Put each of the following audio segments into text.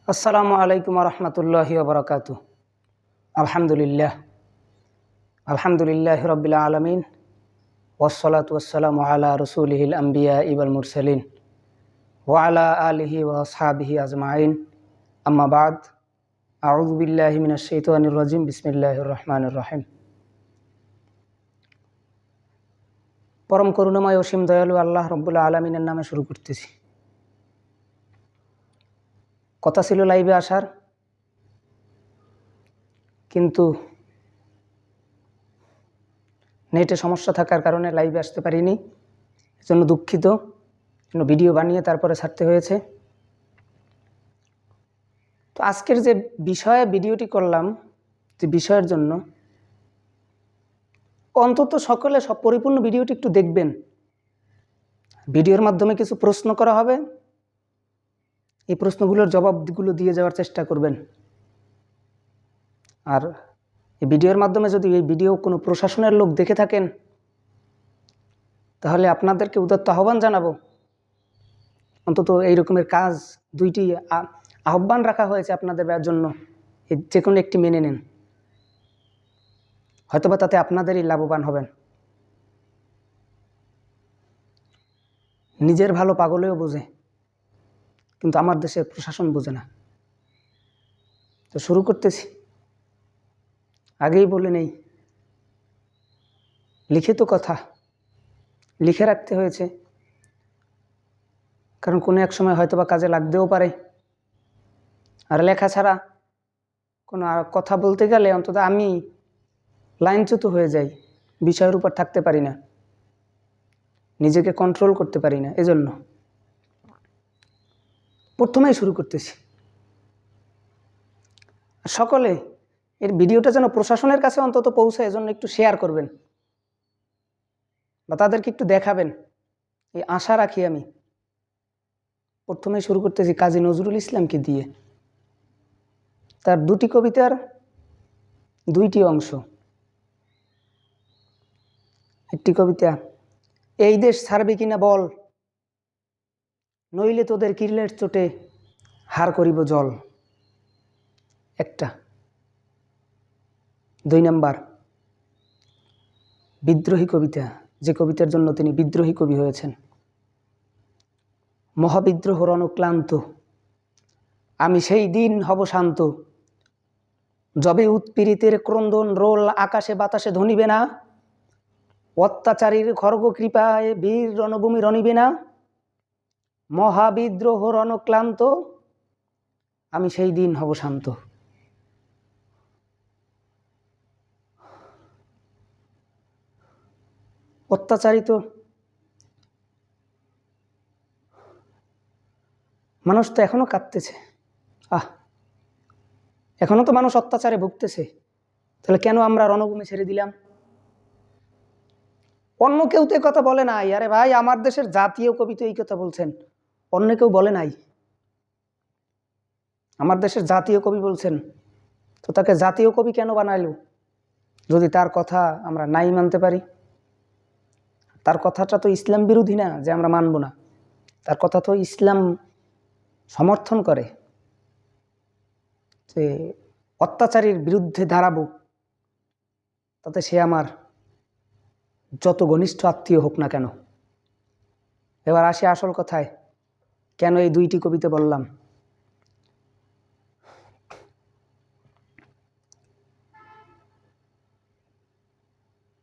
আসসালামু আলাইকুম রহমতুল্লাহি ওবরাকাতু। আলহামদুলিল্লাহ আলহামদুলিল্লাহ রবিল আলমিন ওয়াসসালাতু ওয়াসসালামু আলা রসুলিহিল আম্বিয়া ইবাল মুরসালিন ওয়া আলা আলিহি ওয়া আসহাবিহি আজমাইন, আম্মা বাদ। আউযু বিল্লাহি মিনাশ শাইতানির রাজিম। বিসমিল্লাহির রহমানির রহিম। পরম করুণাময় অসীম দয়ালু আল্লাহ রব্বুল আলমিনের নামে শুরু করতেছি। কথা ছিল লাইভে আসার, কিন্তু নেটে সমস্যা থাকার কারণে লাইভে আসতে পারিনি, এজন্য দুঃখিত। ভিডিও বানিয়ে তারপরে ছাড়তে হয়েছে। তো আজকের যে বিষয়ে ভিডিওটি করলাম, যে বিষয়ের জন্য অন্তত সকলে সব পরিপূর্ণ ভিডিওটি একটু দেখবেন। ভিডিওর মাধ্যমে কিছু প্রশ্ন করা হবে, এই প্রশ্নগুলোর জবাবগুলো দিয়ে যাওয়ার চেষ্টা করবেন। আর এই ভিডিওর মাধ্যমে যদি এই ভিডিও কোনো প্রশাসনের লোক দেখে থাকেন, তাহলে আপনাদেরকে উদাত্ত আহ্বান জানাবো, অন্তত এই রকমের কাজ দুইটি আহ্বান রাখা হয়েছে আপনাদের জন্য, যে কোনো একটি মেনে নেন, হয়তোবা তাতে আপনাদেরই লাভবান হবেন। নিজের ভালো পাগলেও বোঝে, কিন্তু আমার দেশের প্রশাসন বোঝে না। তো শুরু করতেছি। আগেই বলে নেই, লিখিত কথা লিখে রাখতে হয়েছে, কারণ কোনো এক সময় হয়তোবা কাজে লাগতেও পারে। আর লেখা ছাড়া কোনো কথা বলতে গেলে অন্তত আমি লাইনচ্যুত হয়ে যাই, বিষয়ের উপর থাকতে পারি না, নিজেকে কন্ট্রোল করতে পারি না। এজন্য প্রথমেই শুরু করতেছি। সকলে এর ভিডিওটা যেন প্রশাসনের কাছে অন্তত পৌঁছায়, এজন্য একটু শেয়ার করবেন বা তাদেরকে একটু দেখাবেন, এই আশা রাখি আমি। প্রথমেই শুরু করতেছি কাজী নজরুল ইসলামকে দিয়ে। তার দুটি কবিতার দুইটি অংশ। একটি কবিতা, এই দেশ ছাড়বে কিনা বল, নইলে তোদের কিরলের চোটে হার করিব জল। একটা। 2 নাম্বার, বিদ্রোহী কবিতা, যে কবিতার জন্য তিনি বিদ্রোহী কবি হয়েছেন। মহাবিদ্রোহ রণক্লান্ত, আমি সেই দিন হব শান্ত, যবে উৎপীড়িতের ক্রন্দন রোল আকাশে বাতাসে ধ্বনিবে না, অত্যাচারীর খর্গ কৃপায় বীর রণভূমি রণিবে না। মহাবিদ্রোহ রণক্লান্ত, আমি সেই দিন হব শান্ত। অত্যাচারিত মানুষ তো এখনো কাঁদতেছে। এখনো তো মানুষ অত্যাচারে ভুগতেছে, তাহলে কেন আমরা রণভূমি ছেড়ে দিলাম? অন্য কেউ তো এই কথা বলে নাই। আরে ভাই, আমার দেশের জাতীয় কবি তো এই কথা বলছেন, অন্য কেউ বলে নাই। আমার দেশের জাতীয় কবি বলছেন, তো তাকে জাতীয় কবি কেন বানাইল যদি তার কথা আমরা নাই মানতে পারি? তার কথাটা তো ইসলাম বিরোধী না যে আমরা মানব না, তার কথা তো ইসলাম সমর্থন করে, যে অত্যাচারীর বিরুদ্ধে দাঁড়াবো, তাতে সে আমার যত ঘনিষ্ঠ আত্মীয় হোক না কেন। এবার আসি আসল কথায়, কেন এই দুইটি কবিতা বললাম।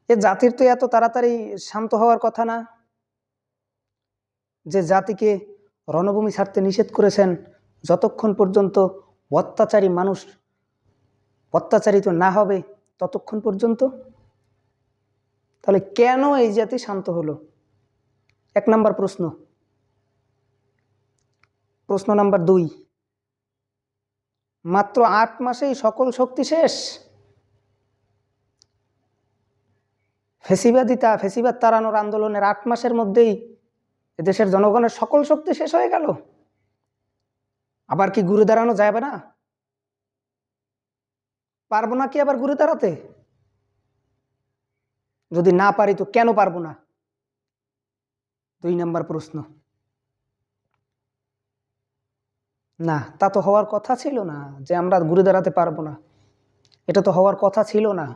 এ জাতির তো এত তাড়াতাড়ি শান্ত হওয়ার কথা না, যে জাতিকে রণভূমি ছাড়তে নিষেধ করেছেন যতক্ষণ পর্যন্ত অত্যাচারী মানুষ অত্যাচারিত না হবে ততক্ষণ পর্যন্ত। তাহলে কেন এই জাতি শান্ত হলো? 1 নাম্বার প্রশ্ন। প্রশ্ন নাম্বার 2, মাত্র 8 মাসেই সকল শক্তি শেষ? ফেসিবাদ তাড়ানোর আন্দোলনের 8 মাসের মধ্যেই দেশের জনগণের সকল শক্তি শেষ হয়ে গেল? আবার কি ঘুরে দাঁড়ানো যাবে না? পারবো না কি আবার ঘুরে দাঁড়াতে? যদি না পারি তো কেন পারবো না? 2 নাম্বার প্রশ্ন। না, তা তো হওয়ার কথা ছিল না যে আমরা ঘুরে দাঁড়াতে পারবো না, এটা তো হওয়ার কথা ছিল না।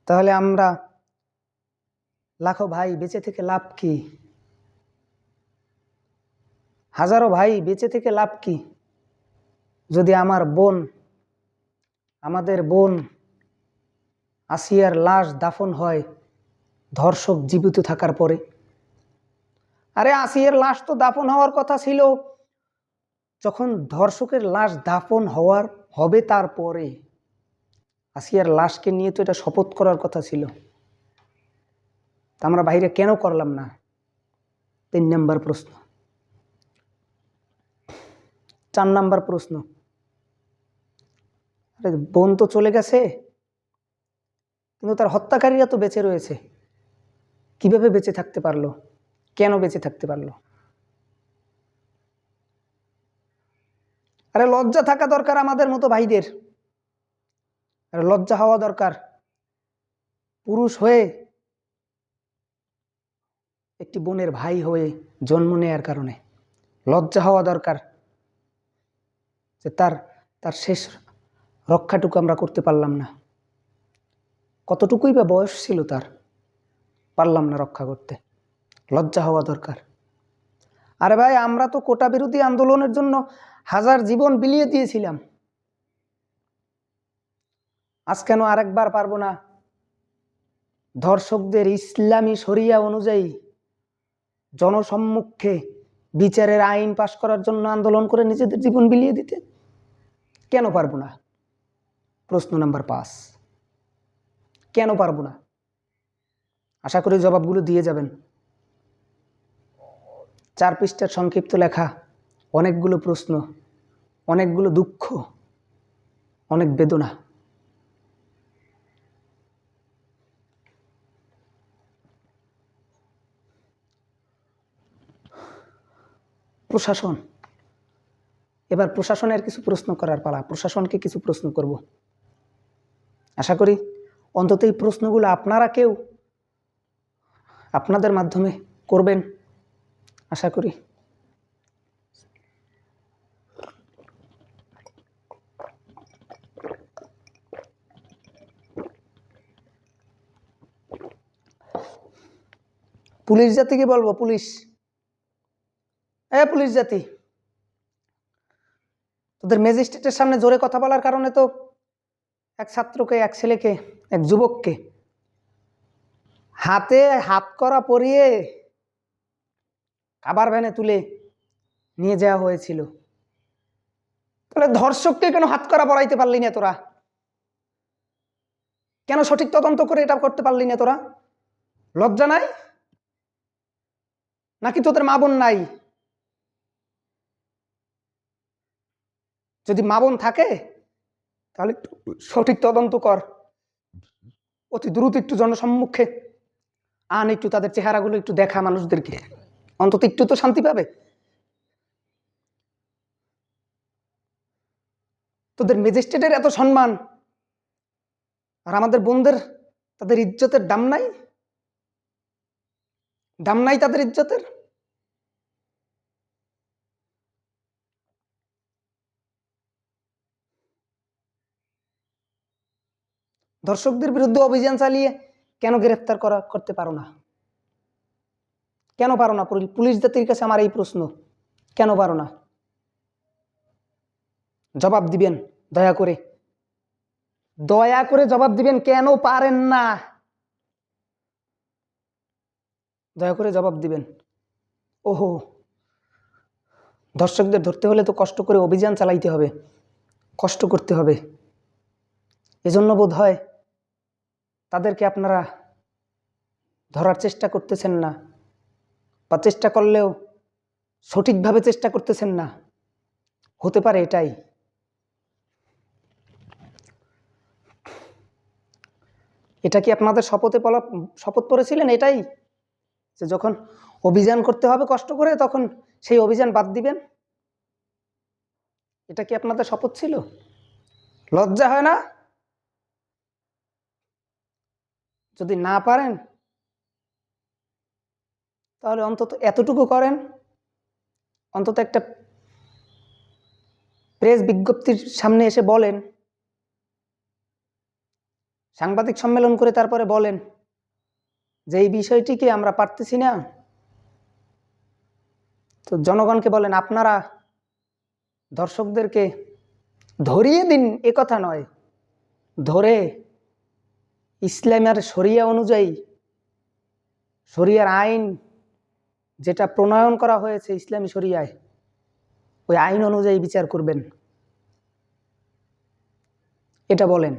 তাহলে আমরা লাখো ভাই বেঁচে থেকে লাভ কি? হাজারো ভাই বেঁচে থেকে লাভ কি যদি আমাদের বোন আসিয়ার লাশ দাফন হয় ধর্ষক জীবিত থাকার পরে? আরে আসিয়ার লাশ তো দাফন হওয়ার কথা ছিল যখন ধর্ষকের লাশ দাফন হবে তারপরে। আসিয়ার লাশকে নিয়ে তো এটা শপথ করার কথা ছিল, তা আমরা বাইরে কেন করলাম না? 3 নম্বর প্রশ্ন। 4 নম্বর প্রশ্ন, আরে বোন তো চলে গেছে কিন্তু তার হত্যাকারীরা তো বেঁচে রয়েছে, কিভাবে বেঁচে থাকতে পারলো? কেন বেঁচে থাকতে পারলো? আরে লজ্জা থাকা দরকার আমাদের মতো ভাইদের, আরে লজ্জা হওয়া দরকার। পুরুষ হয়ে একটি বোনের ভাই হয়ে জন্ম নেয়ার কারণে লজ্জা হওয়া দরকার যে তার শেষ রক্ষাটুকু আমরা করতে পারলাম না। কতটুকুই বা বয়স ছিল তার, পারলাম না রক্ষা করতে, লজ্জা হওয়া দরকার। আরে ভাই, আমরা তো কোটা বিরোধী আন্দোলনের জন্য হাজার জীবন বিলিয়ে দিয়েছিলাম, আজ কেন আরেকবার পারবো না? ধর্ষকদের ইসলামী শরিয়া অনুযায়ী জনসম্মুখে বিচারের আইন পাশ করার জন্য আন্দোলন করে নিজেদের জীবন বিলিয়ে দিতে কেন পারবো না? প্রশ্ন নাম্বার 5, কেন পারবো না? আশা করি জবাবগুলো দিয়ে যাবেন। 4 পৃষ্ঠার সংক্ষিপ্ত লেখা, অনেকগুলো প্রশ্ন, অনেকগুলো দুঃখ, অনেক বেদনা। প্রশাসন, এবার প্রশাসনের কিছু প্রশ্ন করার পালা, প্রশাসনকে কিছু প্রশ্ন করব। আশা করি অন্তত এই প্রশ্নগুলো আপনাদের মাধ্যমে করবেন, আশা করি। পুলিশ জাতিকে বলবো, পুলিশ জাতি, তোদের ম্যাজিস্ট্রেটের সামনে জোরে কথা বলার কারণে তো এক ছাত্রকে, এক ছেলেকে, এক যুবককে হাতে হাত করা পরিয়ে কাবার ভ্যানে তুলে নিয়ে যাওয়া হয়েছিল। তাহলে ধর্ষককে কেন হাত করা পরাইতে পারলি না তোরা? কেন সঠিক তদন্ত করে এটা করতে পারলি না তোরা? লজ্জা নাই নাকি তোদের মা বোন নাই? যদি মা বোন থাকে তাহলে একটু সঠিক তদন্ত কর, অতি দ্রুত একটু জনসম্মুখে আন, একটু তাদের চেহারাগুলো একটু দেখা মানুষদেরকে, অন্তত একটু তো শান্তি পাবে। তোদের ম্যাজিস্ট্রেটের এত সম্মান আর আমাদের বোনদের, তাদের ইজ্জতের দাম নাই? দাম নাই তাদের ইজ্জতের? ধর্ষকদের বিরুদ্ধে অভিযান চালিয়ে কেন গ্রেফতার করতে পারো না? কেন পারো না? পুলিশ জাতির কাছে আমার এই প্রশ্ন, কেন পারো না? জবাব দিবেন দয়া করে, দয়া করে জবাব দিবেন, কেন পারেন না? দয়া করে জবাব দিবেন। ওহো, ধর্ষকদের ধরতে হলে তো কষ্ট করে অভিযান চালাইতে হবে, কষ্ট করতে হবে, এজন্য বোধ হয় তাদেরকে আপনারা ধরার চেষ্টা করতেছেন না, বা চেষ্টা করলেও সঠিকভাবে চেষ্টা করতেছেন না, হতে পারে এটাই। এটা কি আপনাদের শপথ করেছিলেন এটাই, যে যখন অভিযান করতে হবে কষ্ট করে তখন সেই অভিযান বাদ দিবেন? এটা কি আপনাদের শপথ ছিল? লজ্জা হয় না? যদি না পারেন তাহলে অন্তত এতটুকু করেন, অন্তত একটা প্রেস বিজ্ঞপ্তির সামনে এসে বলেন, সাংবাদিক সম্মেলন করে তারপরে বলেন যে এই বিষয়টিকে আমরা পারতেছি না, তো জনগণকে বলেন আপনারা দর্শকদেরকে ধরিয়ে দিন, এ কথা নয়, ধরে ইসলামের শরিয়া অনুযায়ী, শরিয়ার আইন যেটা প্রণয়ন করা হয়েছে ইসলামী শরিয়ায়, ওই আইন অনুযায়ী বিচার করবেন, এটা বলেন।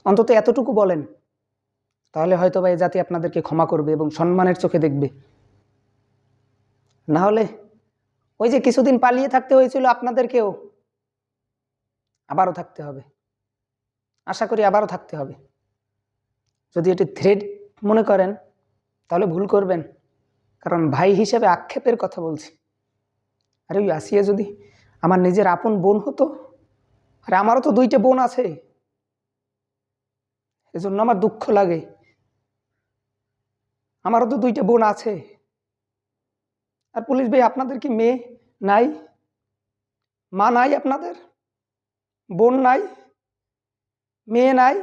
অন্তত এতটুকু বলেন, তাহলে হয়তো বা এই জাতি আপনাদেরকে ক্ষমা করবে এবং সম্মানের চোখে দেখবে। না হলে ওই যে কিছুদিন পালিয়ে থাকতে হয়েছিল আপনাদেরকেও, আবারও থাকতে হবে, আশা করি আবারও থাকতে হবে। যদি এটি থ্রেড মনে করেন তাহলে ভুল করবেন, কারণ ভাই হিসেবে আক্ষেপের কথা বলছি। আরে ওই আসিয়া যদি আমার নিজের আপন বোন হতো, আরে আমারও তো 2টে বোন আছে, এজন্য আমার দুঃখ লাগে। আমারও তো 2টে বোন আছে। আর পুলিশ ভাই, আপনাদের কি মেয়ে নাই, মা নাই, আপনাদের বোন নাই, মেয়ে নাই?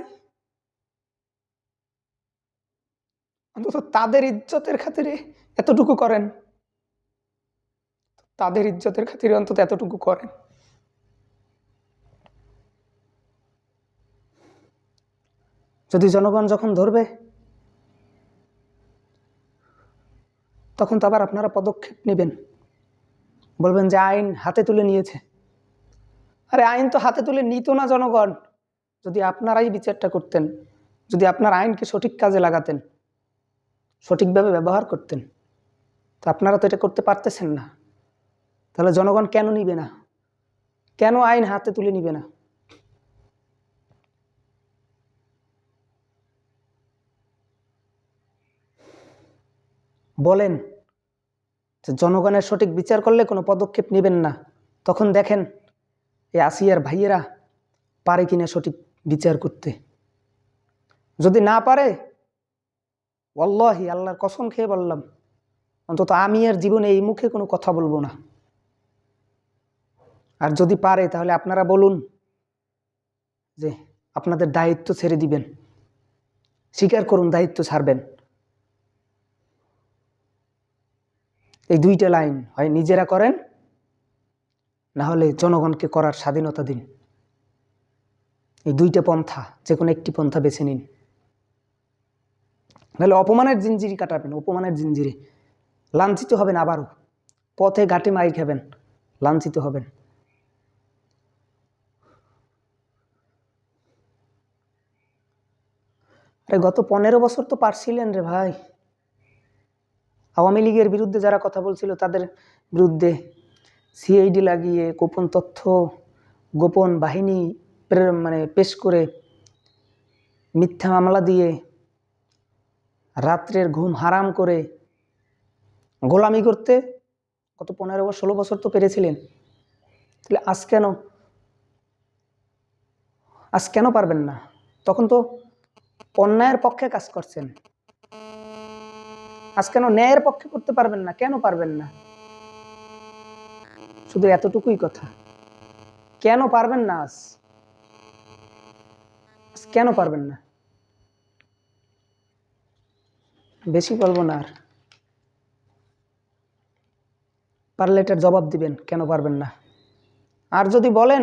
অন্তত তাদের ইজ্জতের খাতিরে এতটুকু করেন, তাদের ইজ্জতের খাতিরে অন্তত এতটুকু করেন। যদি জনগণ যখন ধরবে, তখন তো আবার আপনারা পদক্ষেপ নেবেন, বলবেন যে আইন হাতে তুলে নিয়েছে। আরে আইন তো হাতে তুলে নিত না জনগণ, যদি আপনারাই বিচারটা করতেন, যদি আপনার আইনকে সঠিক কাজে লাগাতেন, সঠিকভাবে ব্যবহার করতেন। তো আপনারা তো এটা করতে পারতেছেন না, তাহলে জনগণ কেন নিবে না? কেন আইন হাতে তুলে নিবে না? বলেন যে জনগণের সঠিক বিচার করলে কোনো পদক্ষেপ নেবেন না। তখন দেখেন এই আসিয়ার ভাইয়েরা পারে কিনা সঠিক বিচার করতে। যদি না পারে, ওয়াল্লাহি আল্লাহর কসম খেয়ে বললাম, অন্তত আমি আর জীবনে এই মুখে কোনো কথা বলবো না। আর যদি পারে, তাহলে আপনারা বলুন যে আপনাদের দায়িত্ব ছেড়ে দিবেন, স্বীকার করুন দায়িত্ব ছাড়বেন। এই 2টা লাইন হয় নিজেরা করেন, না হলে জনগণকে করার স্বাধীনতা দিন। এই 2টা পন্থা, যে কোনো একটি পন্থা বেছে নিন, নাহলে অপমানের জিঞ্জিরি কাটাবেন, অপমানের জিঞ্জিরে লাঞ্ছিত হবেন, আবারও পথে ঘাটে মাই খাবেন, লাঞ্ছিত হবেন। আরে গত 15 বছর তো পারছিলেন রে ভাই। আওয়ামী লীগের বিরুদ্ধে যারা কথা বলছিল, তাদের বিরুদ্ধে সিআইডি লাগিয়ে, গোপন তথ্য, গোপন বাহিনী পেশ করে, মিথ্যা মামলা দিয়ে, রাত্রের ঘুম হারাম করে গোলামি করতে গত 15-16 বছর তো পেরেছিলেন। তাহলে আজ কেন পারবেন না? তখন তো অন্যায়ের পক্ষে কাজ করছেন, আজ কেন ন্যায়ের পক্ষে করতে পারবেন না? কেন পারবেন না? শুধু এতটুকুই কথা, কেন পারবেন না? আজ কেন পারবেন না? বেশি বলবো না, আর পারলে এটার জবাব দিবেন কেন পারবেন না। আর যদি বলেন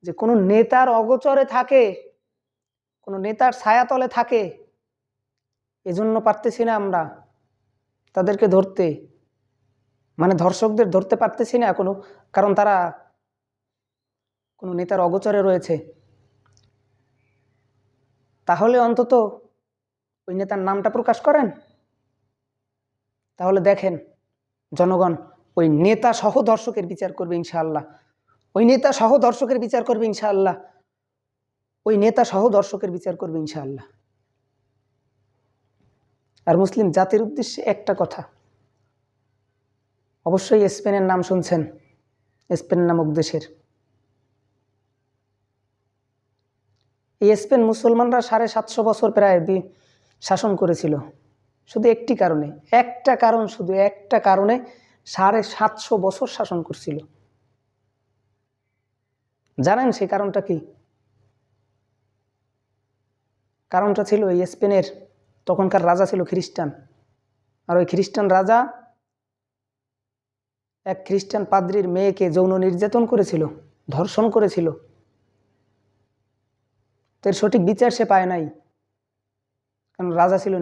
যে কোনো নেতার অগোচরে থাকে, কোনো নেতার ছায়াতলে থাকে, এজন্য পারতেছি না আমরা তাদেরকে ধরতে, মানে ধর্ষকদের ধরতে পারতেছি না কারণ তারা কোনো নেতার অগোচরে রয়েছে, তাহলে অন্তত ওই নেতার নামটা প্রকাশ করেন। তাহলে দেখেন জনগণ ওই নেতা সহ দর্শকের বিচার করবে ইনশাআল্লাহ, ওই নেতা সহ দর্শকের বিচার করবে ইনশাআল্লাহ, ওই নেতা সহ দর্শকের বিচার করবে ইনশাআল্লাহ। আর মুসলিম জাতির উদ্দেশ্যে একটা কথা, অবশ্যই স্পেনের নাম শুনছেন, স্পেন নামক দেশের। এই স্পেন মুসলমানরা 750 বছর প্রায় শাসন করেছিল, শুধু একটি কারণে, একটা কারণ, শুধু একটা কারণে 750 বছর শাসন করছিল। জানেন সেই কারণটা কি? কারণটা ছিল এই স্পেনের তখনকার রাজা ছিল খ্রিস্টান, আর ওই খ্রিস্টান রাজা এক খ্রিস্টান পাদ্রির মেয়েকে যৌন নির্যাতন করেছিল, ধর্ষণ করেছিল। তো এর সঠিক বিচার সে পায় নাই, কারণ রাজা ছিল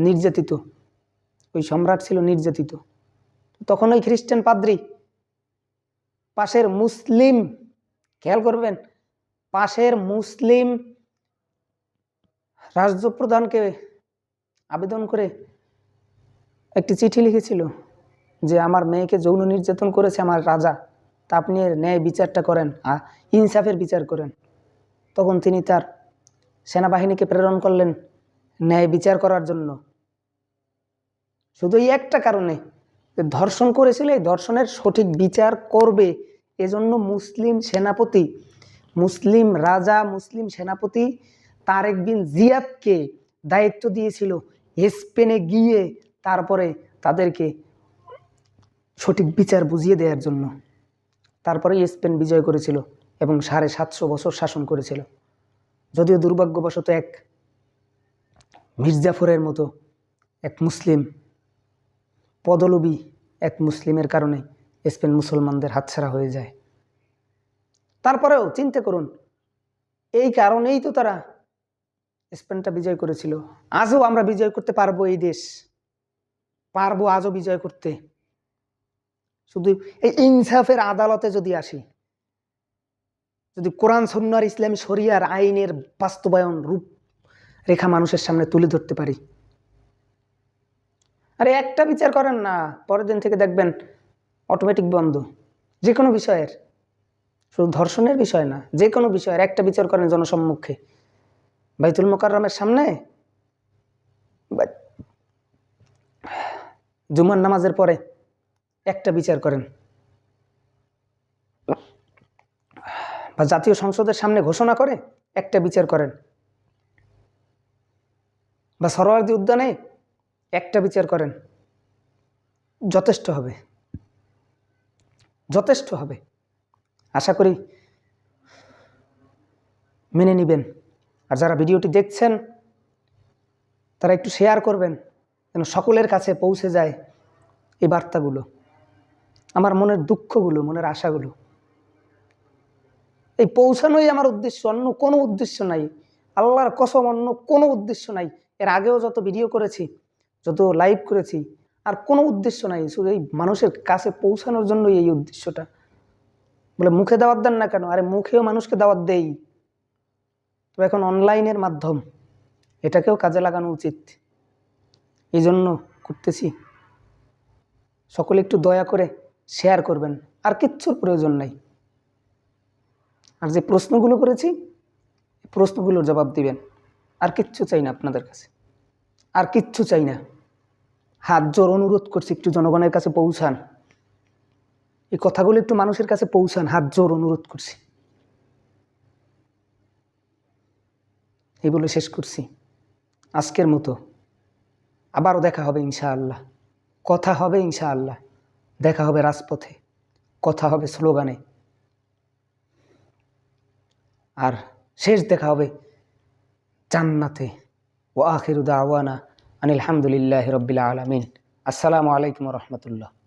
নির্যাতিত, ওই সম্রাট ছিল নির্যাতিত। তখন ওই খ্রিস্টান পাদ্রি পাশের মুসলিম, খেয়াল করবেন, পাশের মুসলিম রাষ্ট্রপ্রধানকে আবেদন করে একটি চিঠি লিখেছিল যে আমার মেয়েকে যৌন নির্যাতন করেছে আমার রাজা, তা আপনি এর ন্যায় বিচারটা করেন, ইনসাফের বিচার করেন। তখন তিনি তার সেনাবাহিনীকে প্রেরণ করলেন ন্যায় বিচার করার জন্য, শুধু এই একটা কারণে, যে ধর্ষণ করেছিল, এই ধর্ষণের সঠিক বিচার করবে এজন্য মুসলিম সেনাপতি, মুসলিম রাজা, মুসলিম সেনাপতি তারেক বিন জিয়াদকে দায়িত্ব দিয়েছিল স্পেনে গিয়ে তারপরে তাদেরকে সঠিক বিচার বুঝিয়ে দেওয়ার জন্য। তারপরে স্পেন বিজয় করেছিল এবং 750 বছর শাসন করেছিল। যদিও দুর্ভাগ্যবশত এক মির্জাফরের মতো এক মুসলিম পদলোভী এক মুসলিমের কারণে স্পেন মুসলমানদের হাতছাড়া হয়ে যায়। তারপরেও চিন্তা করুন, এই কারণেই তো তারা স্পেনটা বিজয় করেছিল। আজও আমরা বিজয় করতে পারবো, এই দেশ পারবো আজও বিজয় করতে, শুধু এই ইনসাফের আদালতে যদি আসি, যদি কোরআন সুন্নাহ ইসলামী শরিয়ার আইনের বাস্তবায়ন রূপ রেখা মানুষের সামনে তুলে ধরতে পারি। আরে একটা বিচার করেন না, পরের দিন থেকে দেখবেন অটোমেটিক বন্ধ। যে কোনো বিষয়ের, শুধু ধর্ষণের বিষয় না, যে কোনো বিষয়ের একটা বিচার করেন জনসম্মুখে, বাইতুল মোকাররমের সামনে জুমার নামাজের পরে একটা বিচার করেন, বা জাতীয় সংসদের সামনে ঘোষণা করে একটা বিচার করেন, বা সরোয়ার্দী উদ্যানে একটা বিচার করেন, যথেষ্ট হবে, যথেষ্ট হবে। আশা করি মেনে নেবেন। আর যারা ভিডিওটি দেখছেন তারা একটু শেয়ার করবেন, যেন সকলের কাছে পৌঁছে যায় এই বার্তাগুলো, আমার মনের দুঃখগুলো, মনের আশাগুলো। এই পৌঁছানোই আমার উদ্দেশ্য, অন্য কোনো উদ্দেশ্য নাই। আল্লাহর কসম, অন্য কোনো উদ্দেশ্য নাই। এর আগেও যত ভিডিও করেছি, যত লাইভ করেছি, আর কোনো উদ্দেশ্য নাই, শুধু এই মানুষের কাছে পৌঁছানোর জন্যই এই উদ্দেশ্যটা। বলে মুখে দাওয়াত দেন না কেন? আরে মুখেও মানুষকে দাওয়াত দেই, তো এখন অনলাইনের মাধ্যম, এটাকেও কাজে লাগানো উচিত, এই জন্য করতেছি। সকলে একটু দয়া করে শেয়ার করবেন, আর কিচ্ছুর প্রয়োজন নাই। আর যে প্রশ্নগুলো করেছি, প্রশ্নগুলোর জবাব দিবেন, আর কিচ্ছু চাই না আপনাদের কাছে, আর কিচ্ছু চাই না। হাত জোর অনুরোধ করছি, একটু জনগণের কাছে পৌঁছান, এই কথাগুলো একটু মানুষের কাছে পৌঁছান, হাত জোর অনুরোধ করছি। এই বলে শেষ করছি আজকের মতো। আবারও দেখা হবে ইনশাআল্লাহ, কথা হবে ইনশাআল্লাহ, দেখা হবে রাজপথে, কথা হবে স্লোগানে, আর শেষ দেখা হবে জান্নাতে। ওয়া আখিরু দাওয়ানা আনিল হামদুলিল্লাহি রাব্বিল আলামিন। আসসালামু আলাইকুম ওয়া রাহমাতুল্লাহ।